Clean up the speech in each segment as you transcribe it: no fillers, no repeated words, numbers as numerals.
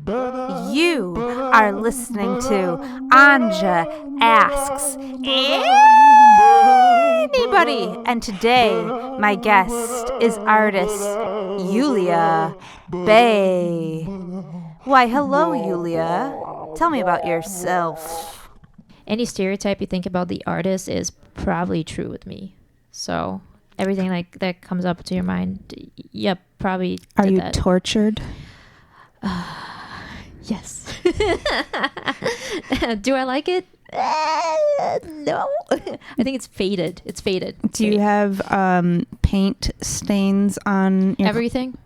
You are listening to Anja Asks Anybody. And today, my guest is artist Yuliya Bay. Why, hello, Yuliya. Tell me about yourself. Any stereotype you think about the artist is probably true with me. So everything like that comes up to your mind, yep, probably. Are you that. tortured? Yes. Do I like it? No. I think it's faded. It's faded. Do you have paint stains on your everything?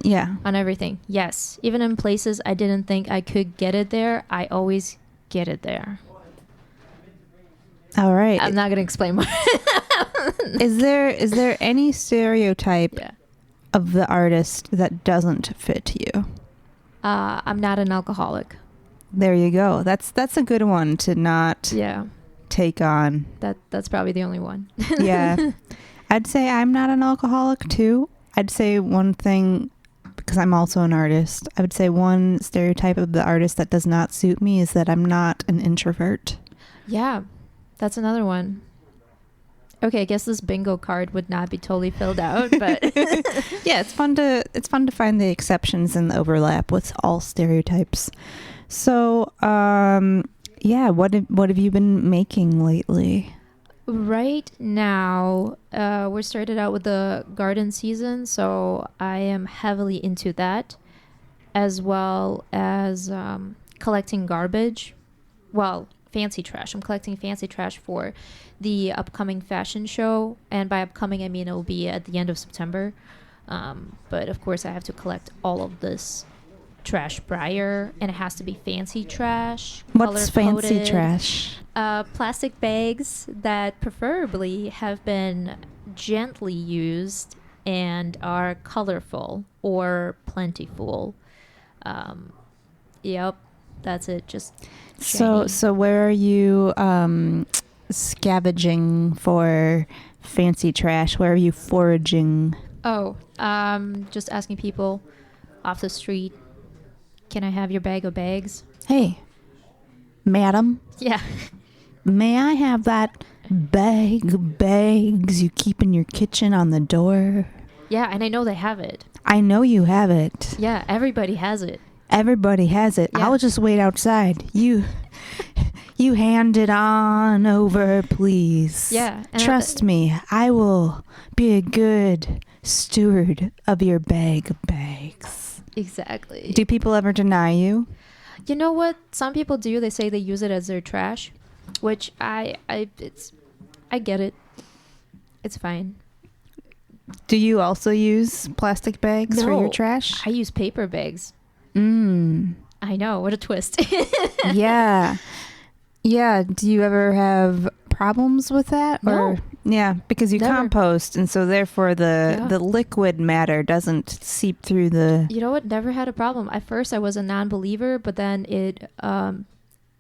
Yeah. On everything. Yes. Even in places I didn't think I could get it there, I always get it there. All right. I'm not going to explain more. Is there any stereotype of the artist that doesn't fit you? I'm not an alcoholic. There you go. That's a good one to not take on. That's probably the only one. Yeah. I'd say I'm not an alcoholic too. I'd say one thing, because I'm also an artist, I would say one stereotype of the artist that does not suit me is that I'm not an introvert. Yeah. That's another one. Okay, I guess this bingo card would not be totally filled out, but yeah, it's fun to find the exceptions and the overlap with all stereotypes. So, what have you been making lately? Right now, we're started out with the garden season, so I am heavily into that, as well as collecting garbage. Well, fancy trash. I'm collecting fancy trash for the upcoming fashion show, and by upcoming I mean it will be at the end of September. But of course I have to collect all of this trash prior, and it has to be fancy trash. What's fancy color-coded, trash? Plastic bags that preferably have been gently used and are colorful or plentiful. Yep, that's it. Just So where are you scavenging for fancy trash? Where are you foraging? Oh, just asking people off the street, can I have your bag of bags? Hey, madam. Yeah. May I have that bag of bags you keep in your kitchen on the door? Yeah, and I know they have it. I know you have it. Yeah, everybody has it. Everybody has it. Yeah. I'll just wait outside. You hand it on over, please. Yeah. Trust me, I will be a good steward of your bag of bags. Exactly. Do people ever deny you? You know what? Some people do. They say they use it as their trash, which I get it. It's fine. Do you also use plastic bags for your trash? I use paper bags. I know. What a twist. Yeah. Yeah. Do you ever have problems with that? No. Or, yeah, because you Never. compost, and so therefore the liquid matter doesn't seep through the... You know what? Never had a problem. At first, I was a non-believer, but then it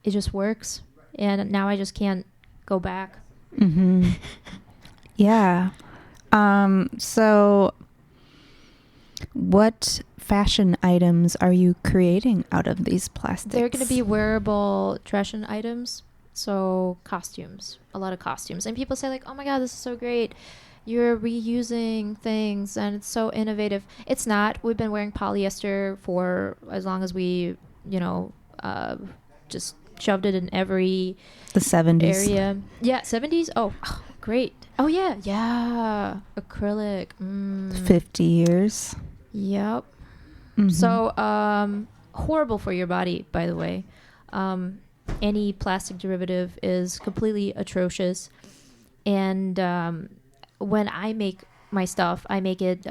just works, and now I just can't go back. Mm-hmm. Yeah. So what fashion items are you creating out of these plastics? They're going to be wearable fashion items. So costumes, a lot of costumes. And people say like, oh my God, this is so great. You're reusing things and it's so innovative. It's not. We've been wearing polyester for as long as we, just shoved it in every... The 70s. Area. Yeah, 70s. Oh, great. Oh, yeah. Yeah. Acrylic. 50 years. Yep. Mm-hmm. So, horrible for your body, by the way. Any plastic derivative is completely atrocious. And when I make my stuff, I make it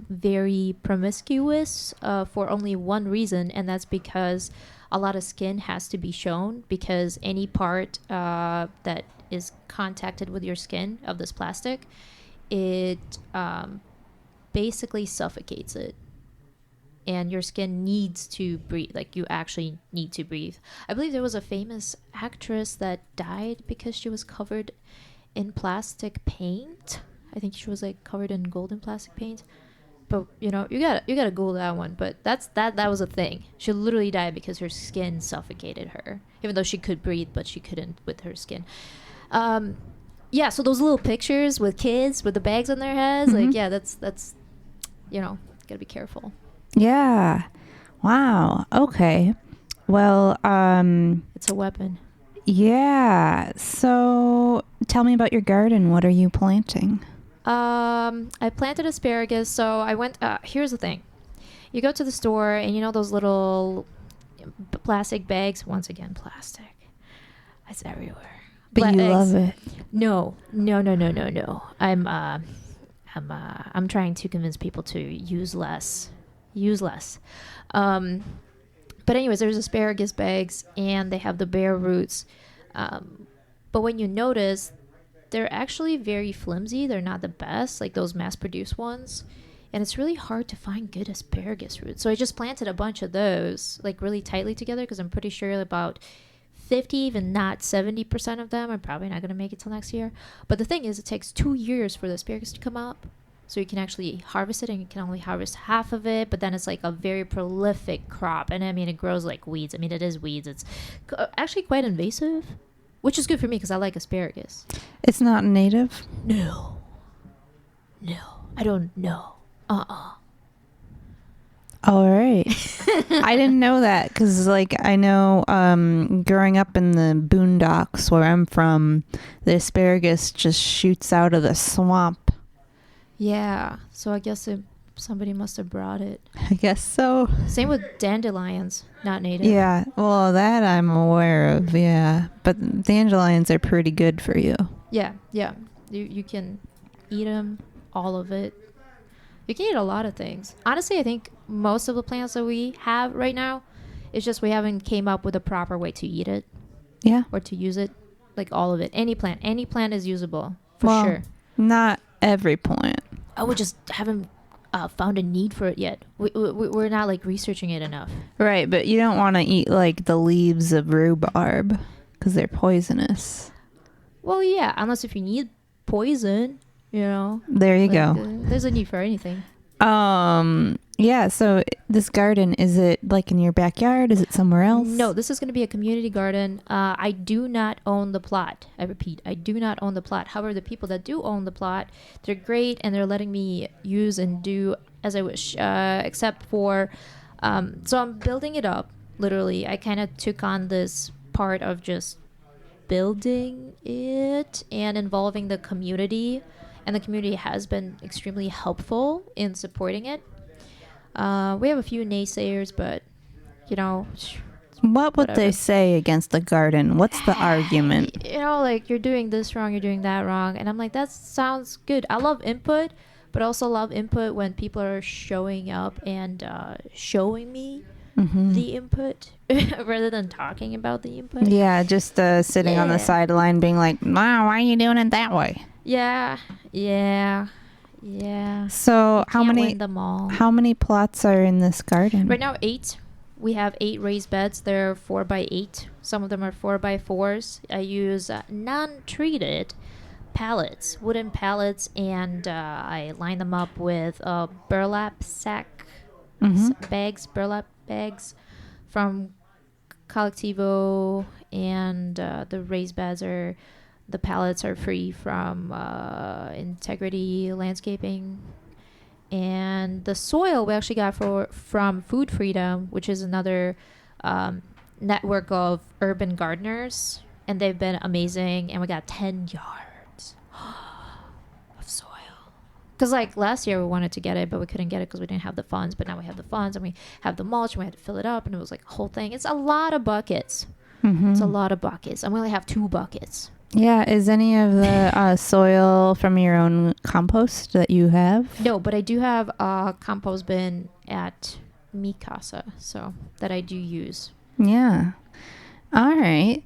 very promiscuous for only one reason, and that's because a lot of skin has to be shown, because any part that is contacted with your skin of this plastic, it basically suffocates it. And your skin needs to breathe. Like, you actually need to breathe. I believe there was a famous actress that died because she was covered in plastic paint. I think she was like covered in golden plastic paint But you gotta Google that one. But that was a thing. She literally died because her skin suffocated her, even though she could breathe, but she couldn't with her skin. Yeah. So those little pictures with kids with the bags on their heads, like that's gotta be careful. Yeah. Wow. Okay. Well, It's a weapon. yeah. So tell me about your garden. What are you planting? I planted asparagus. So I went. Here's the thing: you go to the store and those little plastic bags. Once again, plastic. It's everywhere. But you love it. No. I'm trying to convince people to use less. But anyways, there's asparagus bags and they have the bare roots. But when you notice, they're actually very flimsy. They're not the best, like those mass-produced ones. And it's really hard to find good asparagus roots. So I just planted a bunch of those, like really tightly together, because I'm pretty sure about 50, even not 70% of them are probably not going to make it till next year. But the thing is, it takes 2 years for the asparagus to come up. So you can actually harvest it, and you can only harvest half of it. But then it's like a very prolific crop. And I mean, it grows like weeds. I mean, it is weeds. It's actually quite invasive, which is good for me because I like asparagus. It's not native? No. I don't know. All right. I didn't know that because, like, I know growing up in the boondocks where I'm from, the asparagus just shoots out of the swamp. Yeah. So I guess somebody must have brought it. I guess so. Same with dandelions, not native. Yeah. Well, that I'm aware of, yeah. But dandelions are pretty good for you. Yeah. You can eat them, all of it. You can eat a lot of things. Honestly, I think most of the plants that we have right now, it's just we haven't came up with a proper way to eat it. Yeah. Or to use it. Like all of it. Any plant is usable, for sure. Not every plant. Oh, we just haven't found a need for it yet. We're not like researching it enough. Right, but you don't want to eat like the leaves of rhubarb because they're poisonous. Well, yeah, unless if you need poison, There you go. There's a need for anything. Yeah, so this garden, is it like in your backyard? Is it somewhere else? No, this is going to be a community garden. I do not own the plot. I repeat, I do not own the plot. However, the people that do own the plot, they're great and they're letting me use and do as I wish, except for, so I'm building it up, literally. I kind of took on this part of just building it and involving the community. And the community has been extremely helpful in supporting it. We have a few naysayers, but, What would whatever. they say against the garden? What's the argument? Like, you're doing this wrong, you're doing that wrong. And I'm like, that sounds good. I love input, but also love input when people are showing up and showing me the input rather than talking about the input. Yeah, just sitting on the sideline being like, wow, why are you doing it that way? Yeah. So Can't win them all. how many plots are in this garden? Right now, 8. We have 8 raised beds. They're 4x8. Some of them are 4x4s. I use non-treated pallets, wooden pallets, and I line them up with burlap sack burlap bags from Collectivo, and the raised beds the pallets are free from Integrity Landscaping. And the soil we actually got from Food Freedom, which is another network of urban gardeners. And they've been amazing. And we got 10 yards of soil. Because like last year we wanted to get it, but we couldn't get it because we didn't have the funds. But now we have the funds and we have the mulch and we had to fill it up. And it was like a whole thing. It's a lot of buckets. It's a lot of buckets. And we only have 2 buckets. Yeah, is any of the soil from your own compost that you have? No, but I do have a compost bin at Mi Casa, so that I do use. Yeah. All right.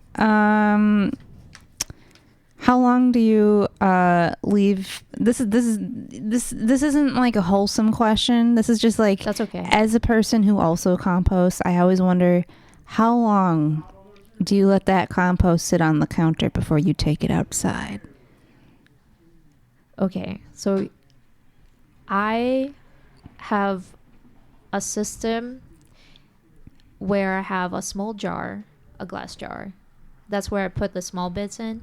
How long do you leave? This isn't like a wholesome question. This is just like, That's okay. as a person who also composts, I always wonder, how long do you let that compost sit on the counter before you take it outside? Okay, so I have a system where I have a small jar, a glass jar. That's where I put the small bits in.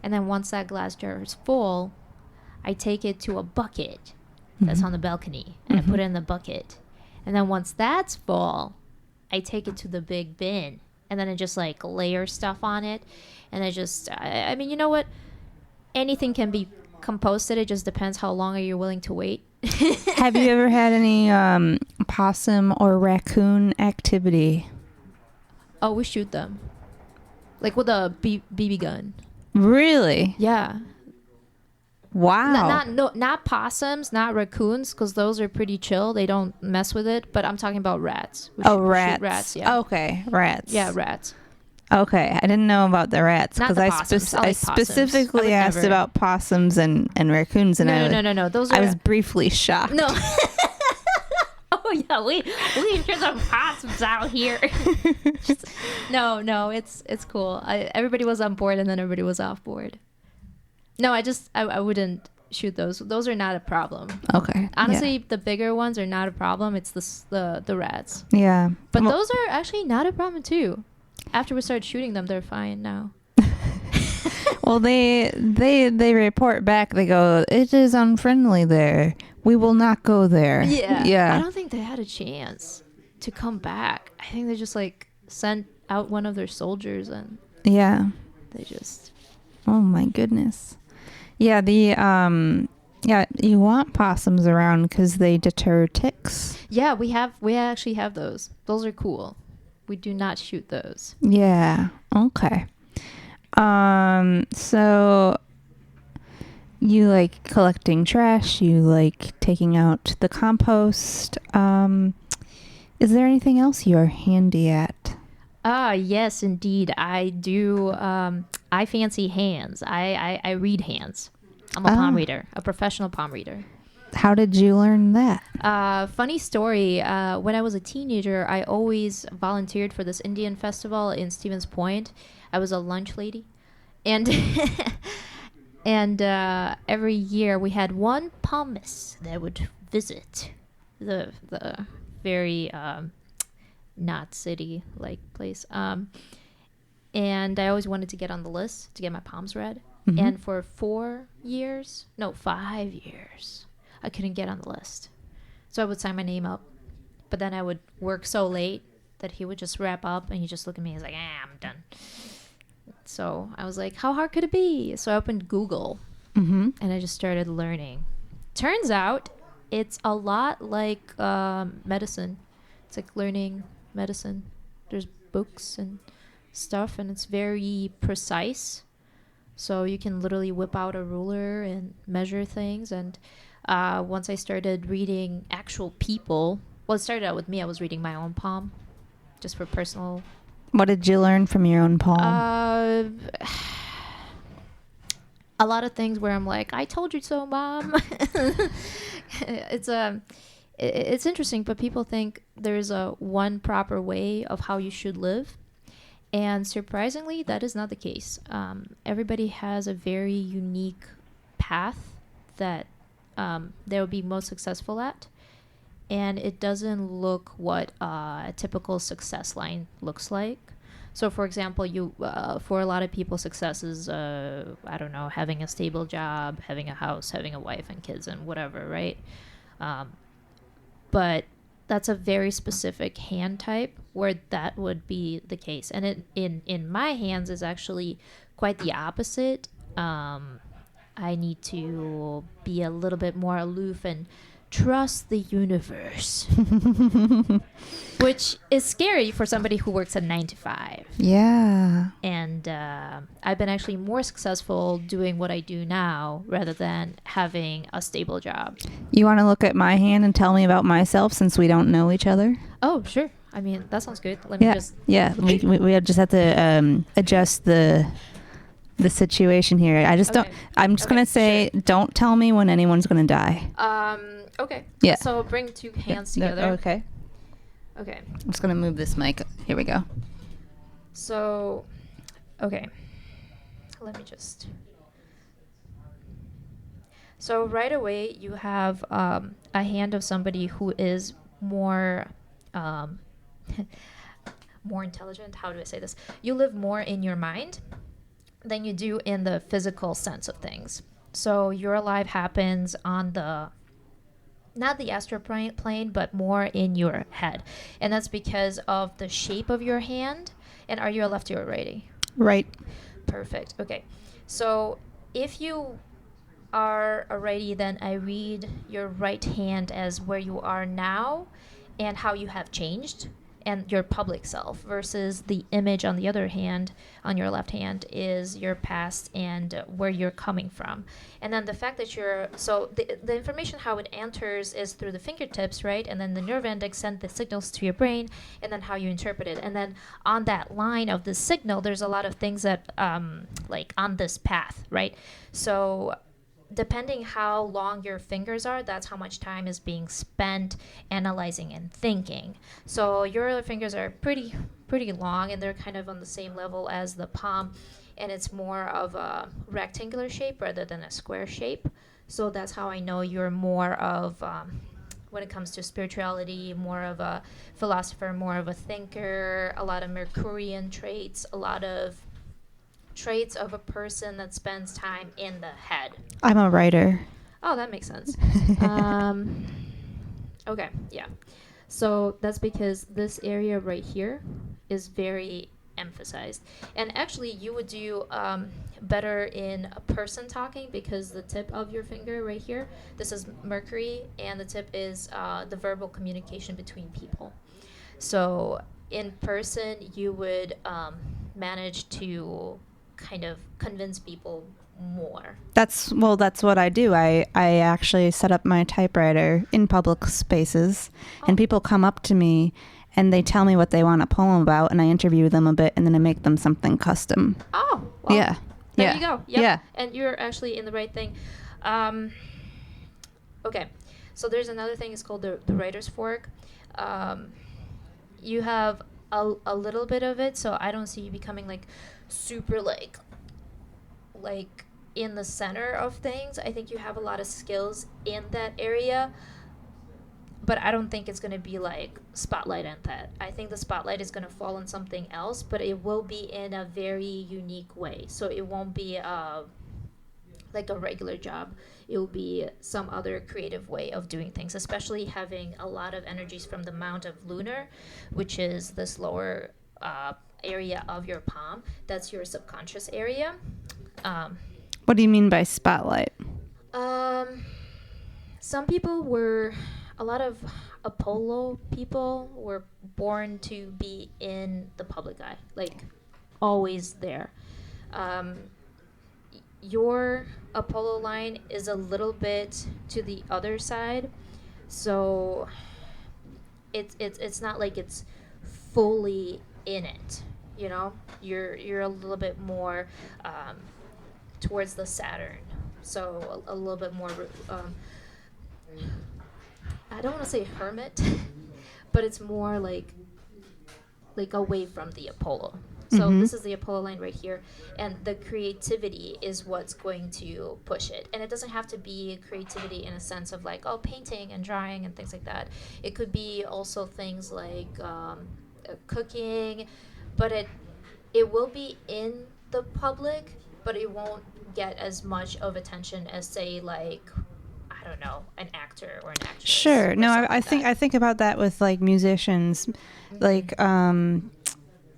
And then once that glass jar is full, I take it to a bucket that's on the balcony, and I put it in the bucket. And then once that's full, I take it to the big bin, and then I just like layer stuff on it. And I mean, you know what? Anything can be composted. It just depends how long are you willing to wait. Have you ever had any possum or raccoon activity? Oh, we shoot them. Like with a BB gun. Really? Yeah. Wow. Not possums, not raccoons, because those are pretty chill. They don't mess with it. But I'm talking about rats. We shoot rats, yeah. Okay, rats. Yeah, rats. Okay, I didn't know about the rats Not because the I, possums. I like specifically possums. I would asked never- about possums and raccoons, and No. Those are. I was briefly shocked. No. Oh yeah, we hear some possums out here. No, it's cool. Everybody was on board, and then everybody was off board. No, I wouldn't shoot those. Those are not a problem. Okay. Honestly, the bigger ones are not a problem. It's the rats. Yeah. But Well, those are actually not a problem too. After we started shooting them, they're fine now. well, they report back. They go, "It is unfriendly there. We will not go there." I Yeah. don't think they had a chance to come back. I think they just like sent out one of their soldiers and Yeah. they just. Oh my goodness. Yeah. You want possums around because they deter ticks. Yeah, we actually have those. Those are cool. We do not shoot those. Yeah. Okay. So you like collecting trash, you like taking out the compost. Is there anything else you're handy at? Yes, indeed. I do. I fancy hands. I read hands. I'm a palm reader, a professional palm reader. How did you learn that? Funny story. When I was a teenager, I always volunteered for this Indian festival in Stevens Point. I was a lunch lady, and and every year we had one palmist that would visit the very not city like place. And I always wanted to get on the list to get my palms read. Mhm. And for 5 years, I couldn't get on the list. So I would sign my name up, but then I would work so late that he would just wrap up and he just look at me and he's like, I'm done. So I was like, how hard could it be? So I opened Google Mm-hmm. and I just started learning. Turns out it's a lot like medicine. It's like learning medicine. There's books and stuff and it's very precise. So you can literally whip out a ruler and measure things. And once I started reading actual people, well, it started out with me. I was reading my own palm just for personal. What did you learn from your own palm? A lot of things where I'm like, I told you so, Mom. It's interesting, but people think there's a one proper way of how you should live. And surprisingly, that is not the case. Everybody has a very unique path that they will be most successful at. And it doesn't look what a typical success line looks like. So, for example, for a lot of people, success is, I don't know, having a stable job, having a house, having a wife and kids and whatever, right? But that's a very specific hand type where that would be the case. And it in my hands is actually quite the opposite. I need to be a little bit more aloof and trust the universe, which is scary for somebody who works a 9 to 5. Yeah. And I've been actually more successful doing what I do now rather than having a stable job. You want to look at my hand and tell me about myself since we don't know each other? Oh, sure. I mean, that sounds good. Let me just... Yeah. We just have to adjust the situation here. I just don't. I'm just gonna say, don't tell me when anyone's gonna die. Okay. Yeah. So bring two hands together. Okay. Okay. I'm just gonna move this mic. Here we go. So, okay. Let me just... So right away, you have a hand of somebody who is more, um, more intelligent. How do I say this? You live more in your mind than you do in the physical sense of things. So your life happens on the not the astral plane, but more in your head, and that's because of the shape of your hand. And are you a lefty or righty? Right. Perfect. Okay, so if you are a righty, then I read your right hand as where you are now and how you have changed and your public self versus the image on the other hand, on your left hand, is your past and where you're coming from. And then the fact that the information how it enters is through the fingertips, right? And then the nerve index send the signals to your brain, and then how you interpret it. And then on that line of the signal, there's a lot of things that like on this path, right? So depending how long your fingers are, that's how much time is being spent analyzing and thinking. So your fingers are pretty long, and they're kind of on the same level as the palm, and it's more of a rectangular shape rather than a square shape. So that's how I know you're more of when it comes to spirituality, more of a philosopher, more of a thinker, a lot of Mercurian traits, a lot of traits of a person that spends time in the head. I'm a writer. Oh, that makes sense. Okay, yeah. So that's because this area right here is very emphasized. And actually, you would do better in a person talking because the tip of your finger right here, this is Mercury, and the tip is the verbal communication between people. So in person, you would manage to kind of convince people more. That's what I do. I actually set up my typewriter in public spaces, and people come up to me and they tell me what they want a poem about, and I interview them a bit, and then I make them something custom. Oh, well, yeah. There you go. Yep. Yeah. And you're actually in the right thing. Okay. So there's another thing. It's called the writer's fork. You have a little bit of it, so I don't see you becoming like super like in the center of things. I think you have a lot of skills in that area, but I don't think it's going to be like spotlight on that. I think the spotlight is going to fall on something else, but it will be in a very unique way. So it won't be like a regular job. It will be some other creative way of doing things, especially having a lot of energies from the Mount of Lunar, which is this lower area of your palm. That's your subconscious area. What do you mean by spotlight? Some people a lot of Apollo people were born to be in the public eye, like always there. Your Apollo line is a little bit to the other side, so it's not like it's fully in it. You know, you're a little bit more towards the Saturn, so a little bit more. I don't want to say hermit, but it's more like away from the Apollo. So this is the Apollo line right here, and the creativity is what's going to push it. And it doesn't have to be creativity in a sense of like, painting and drawing and things like that. It could be also things like cooking, but it will be in the public, but it won't get as much of attention as, say, like, I don't know, an actor or an actress. Sure. No, I think about that with like musicians, like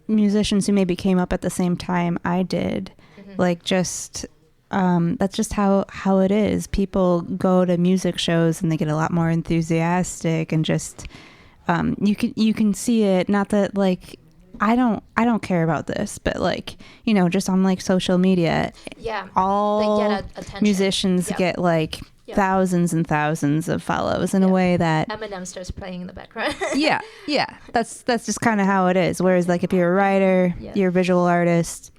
musicians who maybe came up at the same time I did. Like just that's just how it is. People go to music shows and they get a lot more enthusiastic, and just you can see it. Not that like I don't care about this, but like, you know, just on like social media, all they get attention. musicians get like thousands and thousands of follows in a way that Eminem starts playing in the background. yeah that's just kind of how it is. Whereas like if you're a writer, you're a visual artist,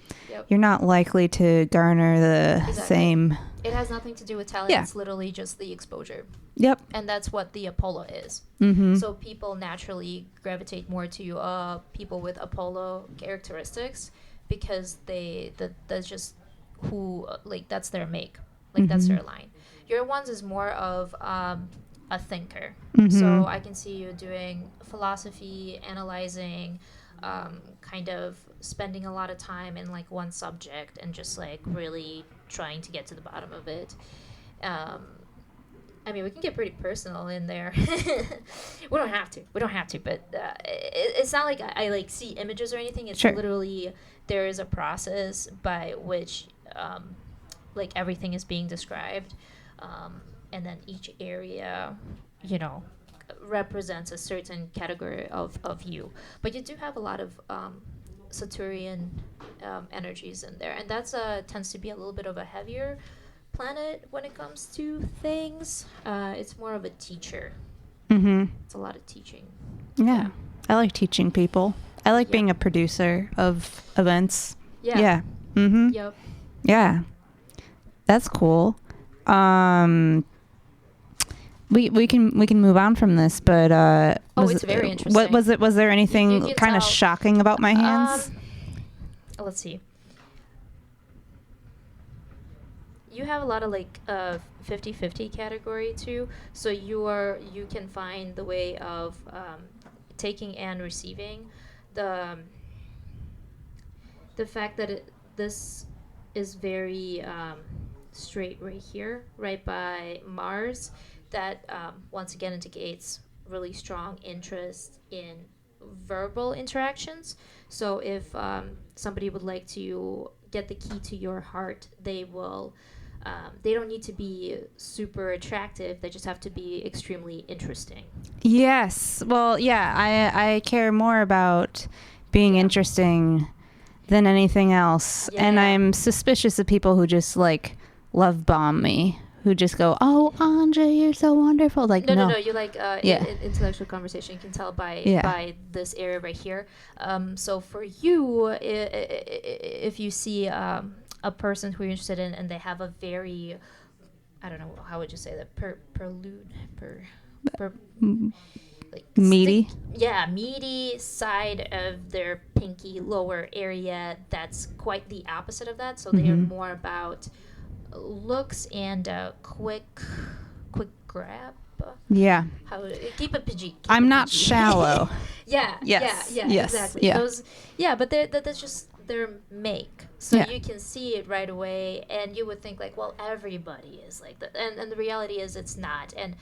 you're not likely to garner the same. It has nothing to do with talent. It's literally just the exposure. Yep. And that's what the Apollo is. So people naturally gravitate more to people with Apollo characteristics because that's just who, like, that's their make. Like that's their line. Your ones is more of a thinker. Mm-hmm. So I can see you doing philosophy, analyzing, kind of spending a lot of time in like one subject and just like really trying to get to the bottom of it. I mean, we can get pretty personal in there. We don't have to. We don't have to. But it's not like I like see images or anything. It's Sure. literally there is a process by which like everything is being described, and then each area, you know, represents a certain category of you. But you do have a lot of Saturnian energies in there, and that's tends to be a little bit of a heavier planet when it comes to things. It's more of a teacher. Mm-hmm. It's a lot of teaching. Yeah. I like teaching people. I like Yeah. being a producer of events. Yeah. Yeah. Mm-hmm. Yep. Yeah. That's cool. We can move on from this, but it's very interesting. Was there anything You can kind of tell. shocking about my hands? Let's see. You have a lot of like 50-50 category too, so you can find the way of taking and receiving. The fact that this is very straight right here, right by Mars, that once again indicates really strong interest in verbal interactions. So if somebody would like to get the key to your heart, they will. They don't need to be super attractive. They just have to be extremely interesting. Yes. Well, yeah, I care more about being interesting than anything else. Yeah. And I'm suspicious of people who just like love bomb me, who just go, "Oh, Anja, you're so wonderful." Like, No. You like Yeah. intellectual conversation. You can tell by Yeah. by this area right here. So for you, if you see a person who you're interested in and they have a very, I don't know, how would you say that? Like Meaty? Meaty side of their pinky lower area. That's quite the opposite of that. So they are more about looks and quick grab. Yeah. How keep it PG. I'm not shallow. Yeah. Yes. Yeah. Yes. Exactly. Yeah. Those. Yeah, but that's just their make. So Yeah. you can see it right away, and you would think like, well, everybody is like that, and the reality is it's not, and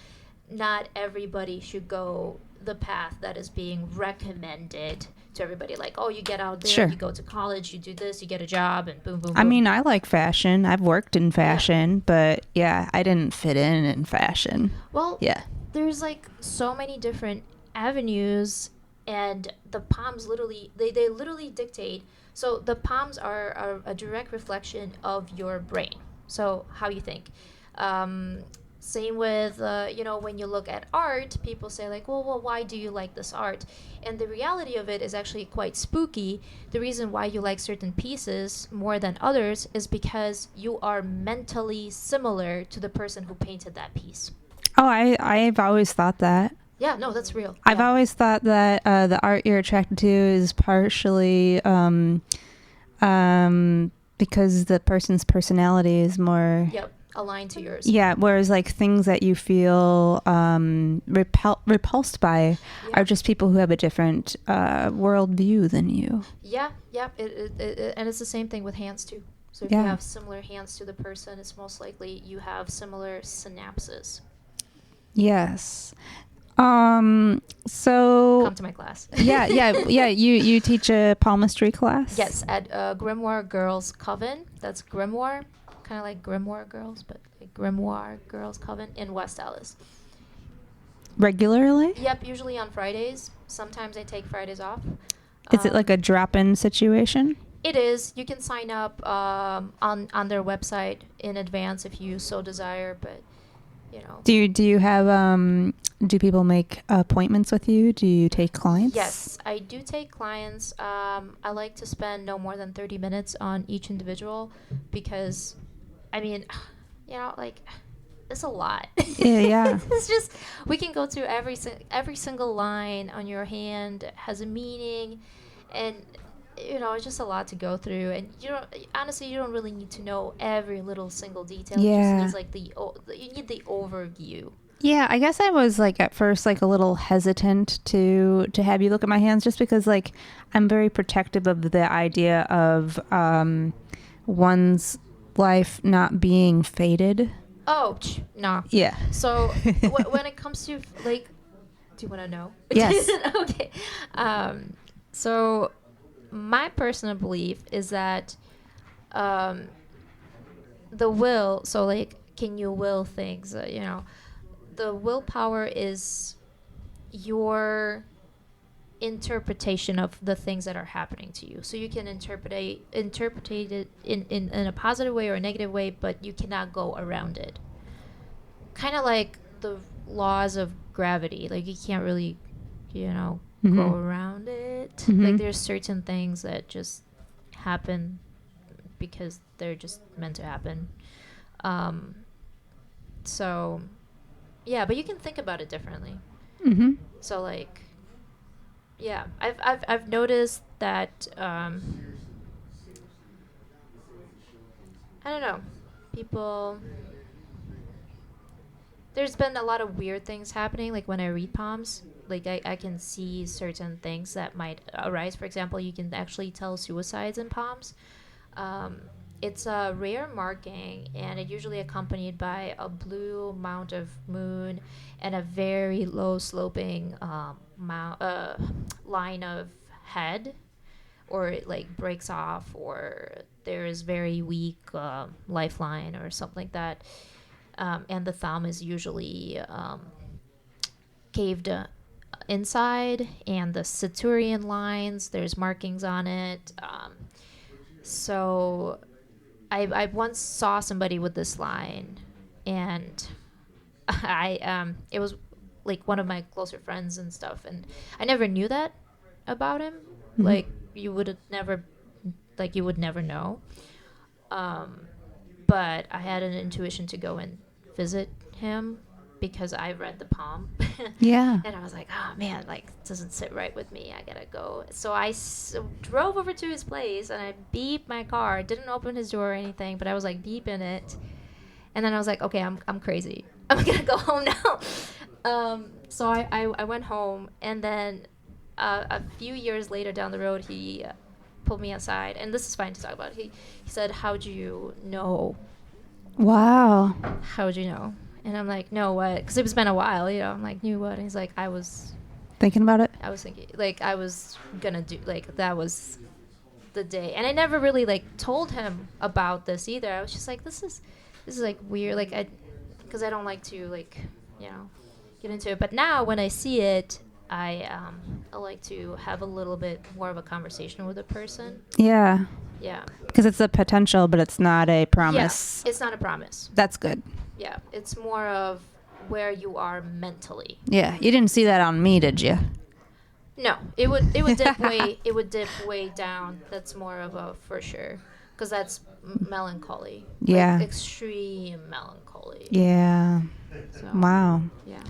not everybody should go the path that is being recommended to everybody. Like, oh, you get out there, Sure. you go to college, you do this, you get a job, and boom, boom, boom. I mean, I like fashion. I've worked in fashion, but yeah, I didn't fit in fashion. well, Yeah. there's like so many different avenues, and the palms literally they literally dictate. So the palms are a direct reflection of your brain, so how you think. Same with when you look at art, people say like, well, why do you like this art? And the reality of it is actually quite spooky. The reason why you like certain pieces more than others is because you are mentally similar to the person who painted that piece. Oh, I've always thought that. Yeah, no, that's real. I've Yeah. always thought that the art you're attracted to is partially because the person's personality is more. Yep, aligned to yours. Yeah, whereas like things that you feel repulsed by Yeah. are just people who have a different worldview than you. Yeah, and it's the same thing with hands too. So if Yeah. you have similar hands to the person, it's most likely you have similar synapses. Yes. So Come to my class. yeah. You teach a palmistry class? Yes, at Grimoire Girls Coven. That's Grimoire, kind of like Grimoire Girls, but like Grimoire Girls Coven in West Allis. Regularly? Yep, usually on Fridays. Sometimes I take Fridays off. Is it like a drop-in situation? It is. You can sign up on their website in advance if you so desire, but you know. Do you have do people make appointments with you? Do you take clients? Yes, I do take clients. I like to spend no more than 30 minutes on each individual because, I mean, like, it's a lot. Yeah. It's just, we can go through every single line on your hand has a meaning, and it's just a lot to go through, and honestly, you don't really need to know every little single detail. Yeah. It just needs you need the overview. Yeah, I guess I was like at first like a little hesitant to have you look at my hands, just because like I'm very protective of the idea of one's life not being fated. Oh, no. Yeah. So when it comes to like, do you want to know? Yes. Okay. So my personal belief is that the will. So like, can you will things? The willpower is your interpretation of the things that are happening to you. So you can interpret it in a positive way or a negative way, but you cannot go around it. Kind of like the laws of gravity. Like you can't really, go around it. Like there's certain things that just happen because they're just meant to happen. So yeah, but you can think about it differently. So like, yeah, I've noticed that I don't know, people. There's been a lot of weird things happening. Like when I read palms, like I can see certain things that might arise. For example, you can actually tell suicides in palms. It's a rare marking, and it's usually accompanied by a blue amount of moon and a very low sloping line of head, or it like breaks off, or there is very weak lifeline or something like that. And the thumb is usually caved inside, and the Saturnian lines, there's markings on it. So I once saw somebody with this line, and it was like one of my closer friends and stuff, and I never knew that about him. Like you would never know. But I had an intuition to go and visit him because I read the palm. Yeah. And I was like, oh man, like it doesn't sit right with me. I gotta go. So I drove over to his place, and I beeped my car. Didn't open his door or anything, but I was like beeping it. And then I was like, okay, I'm crazy. I'm gonna go home now. So I went home, and then a few years later down the road, he pulled me aside, and this is fine to talk about. He said, how'd you know? Wow. How'd you know? And I'm like, no, what? Because it's been a while, I'm like, knew what? And he's like, I was Thinking about it? I was thinking, like, I was gonna do, like, that was the day. And I never really, like, told him about this either. I was just like, this is like, weird. Like, because I don't like to, like, get into it. But now when I see it, I like to have a little bit more of a conversation with a person. Yeah. Yeah. Because it's a potential, but it's not a promise. Yeah, it's not a promise. That's good. Yeah, it's more of where you are mentally. Yeah, you didn't see that on me, did you? No, it would dip way down. That's more of a for sure, because that's melancholy. Yeah. Like extreme melancholy. Yeah. So, Wow. Yeah.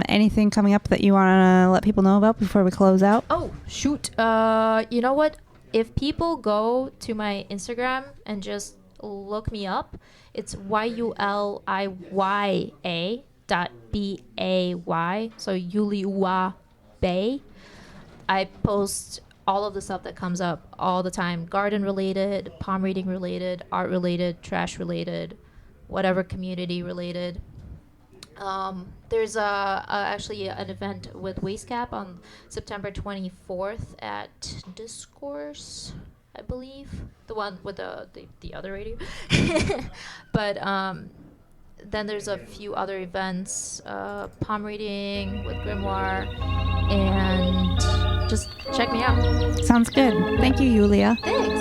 Anything coming up that you want to let people know about before we close out? Oh shoot. You know what? If people go to my Instagram and just look me up, it's yuliya.bay. So Yuliya Bay. I post all of the stuff that comes up all the time: garden related, palm reading related, art related, trash related, whatever community related. There's actually an event with Wastecap on September 24th at Discourse, I believe, the one with the other radio. But then there's a few other events, palm reading with Grimoire, and just check me out. Sounds good. Thank you, Yuliya. Thanks.